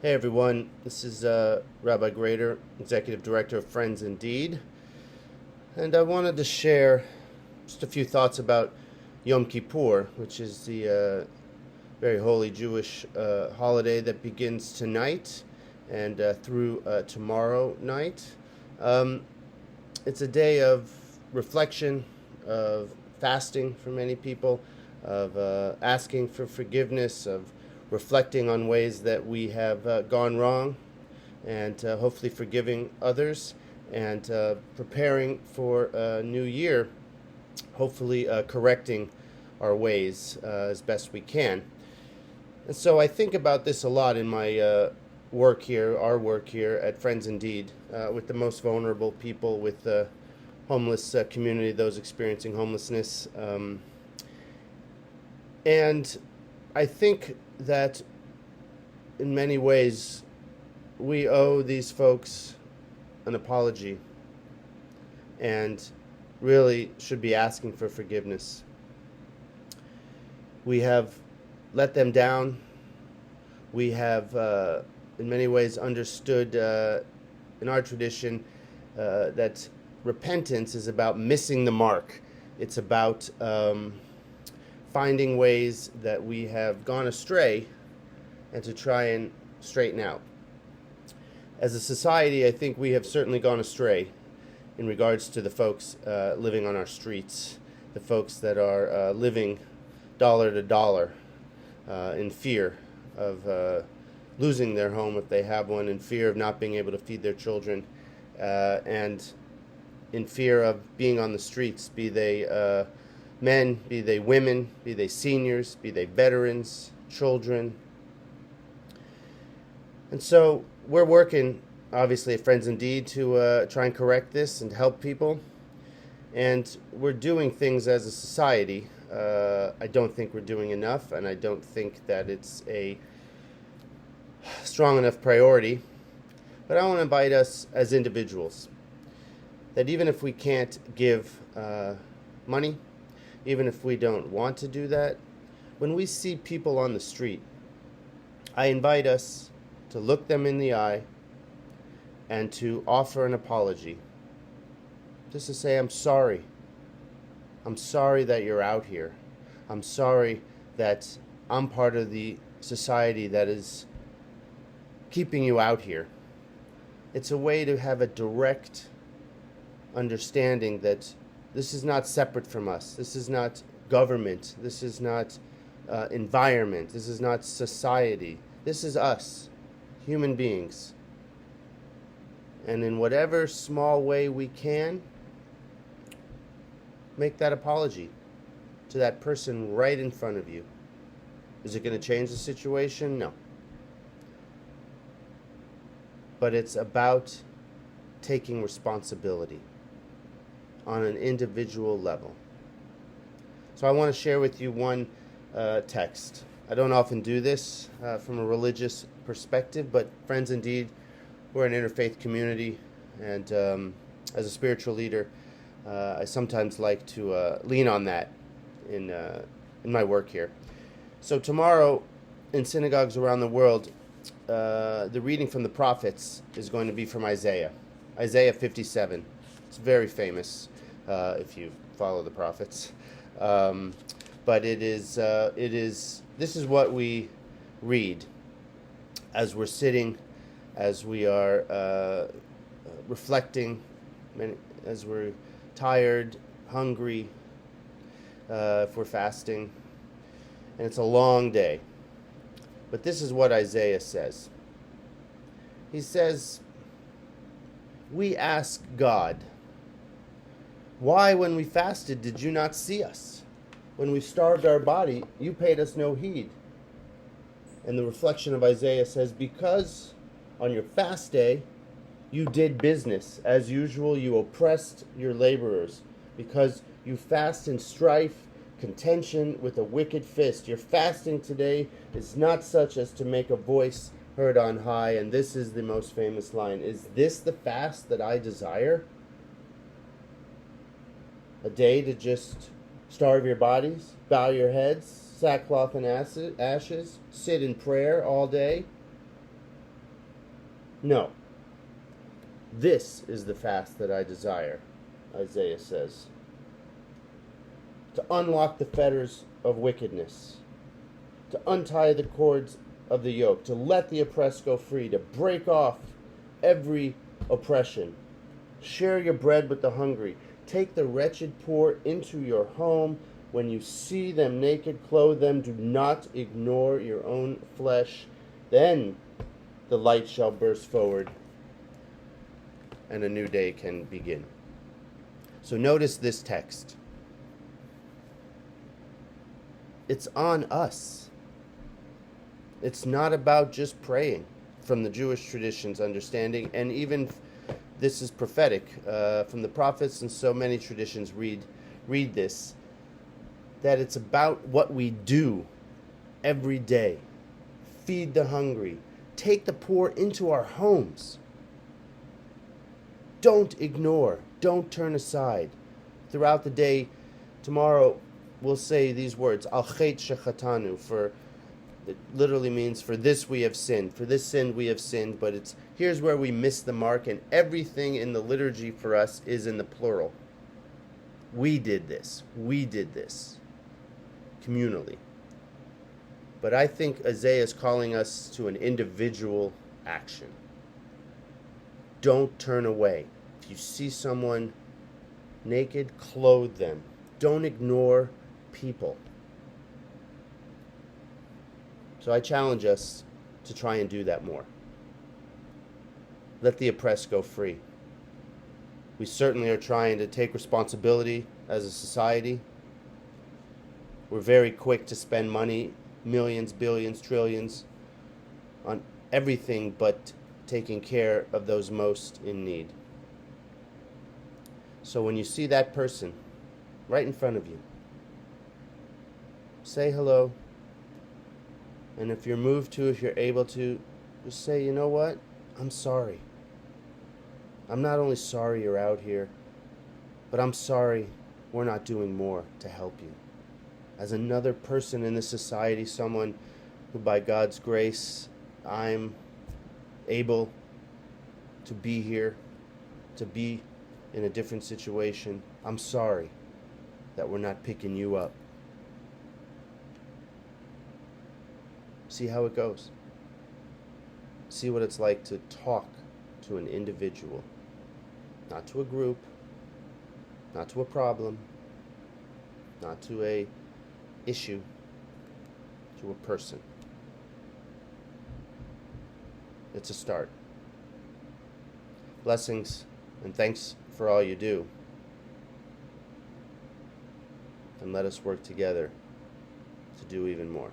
Hey everyone, this is Rabbi Grater, Executive Director of Friends Indeed, and I wanted to share just a few thoughts about Yom Kippur, which is the very holy Jewish holiday that begins tonight and through tomorrow night. Um, it's a day of reflection, of fasting for many people, of asking for forgiveness, of reflecting on ways that we have gone wrong, and hopefully forgiving others, and preparing for a new year, hopefully correcting our ways as best we can. And so I think about this a lot in my work here, our work here at Friends Indeed, with the most vulnerable people, with the homeless community, those experiencing homelessness. And I think that in many ways we owe these folks an apology and really should be asking for forgiveness. We have let them down. We have, in many ways, understood in our tradition that repentance is about missing the mark. It's about finding ways that we have gone astray and to try and straighten out. As a society, I think we have certainly gone astray in regards to the folks living on our streets, the folks that are living dollar to dollar in fear of losing their home if they have one, in fear of not being able to feed their children, and in fear of being on the streets, be they men, be they women, be they seniors, be they veterans, children. And so we're working, obviously, at Friends Indeed to try and correct this and help people. And we're doing things as a society. I don't think we're doing enough, and I don't think that it's a strong enough priority. But I want to invite us as individuals that even if we can't give money, even if we don't want to do that, when we see people on the street, I invite us to look them in the eye and to offer an apology. Just to say, I'm sorry. I'm sorry that you're out here. I'm sorry that I'm part of the society that is keeping you out here. It's a way to have a direct understanding that this is not separate from us. This is not government. This is not environment. This is not society. This is us, human beings. And in whatever small way we can, make that apology to that person right in front of you. Is it going to change the situation? No. But it's about taking responsibility on an individual level. So I want to share with you one text. I don't often do this from a religious perspective, but Friends Indeed, we're an interfaith community, and as a spiritual leader, I sometimes like to lean on that in my work here. So tomorrow, in synagogues around the world, the reading from the prophets is going to be from Isaiah 57. It's very famous if you follow the prophets. But this is what we read as we're sitting, as we are reflecting, as we're tired, hungry, if we're fasting. And it's a long day. But this is what Isaiah says. He says, we ask God, why when we fasted did you not see us? When we starved our body, you paid us no heed. And the reflection of Isaiah says, because on your fast day, you did business. As usual, you oppressed your laborers. Because you fast in strife, contention with a wicked fist. Your fasting today is not such as to make a voice heard on high. And this is the most famous line. Is this the fast that I desire? A day to just starve your bodies, bow your heads, sackcloth and ashes, sit in prayer all day? No. This is the fast that I desire, Isaiah says. To unlock the fetters of wickedness, to untie the cords of the yoke, to let the oppressed go free, to break off every oppression. Share your bread with the hungry. Take the wretched poor into your home. When you see them naked, clothe them. Do not ignore your own flesh. Then the light shall burst forward, and a new day can begin. So notice this text. It's on us. It's not about just praying from the Jewish tradition's understanding, and even this is prophetic from the prophets, and so many traditions read this, that it's about what we do every day. Feed the hungry. Take the poor into our homes. Don't ignore. Don't turn aside. Throughout the day, tomorrow, we'll say these words, Al chet shechatanu, for it literally means, for this we have sinned. For this sin we have sinned, but here's where we miss the mark, and everything in the liturgy for us is in the plural. We did this. We did this. Communally. But I think Isaiah is calling us to an individual action. Don't turn away. If you see someone naked, clothe them. Don't ignore people. So I challenge us to try and do that more. Let the oppressed go free. We certainly are trying to take responsibility as a society. We're very quick to spend money, millions, billions, trillions, on everything but taking care of those most in need. So when you see that person right in front of you, say hello. And if you're moved to, if you're able to, just say, you know what? I'm sorry. I'm not only sorry you're out here, but I'm sorry we're not doing more to help you. As another person in this society, someone who by God's grace, I'm able to be here, to be in a different situation. I'm sorry that we're not picking you up. See how it goes. See what it's like to talk to an individual, not to a group, not to a problem, not to a issue, to a person. It's a start. Blessings and thanks for all you do. And let us work together to do even more.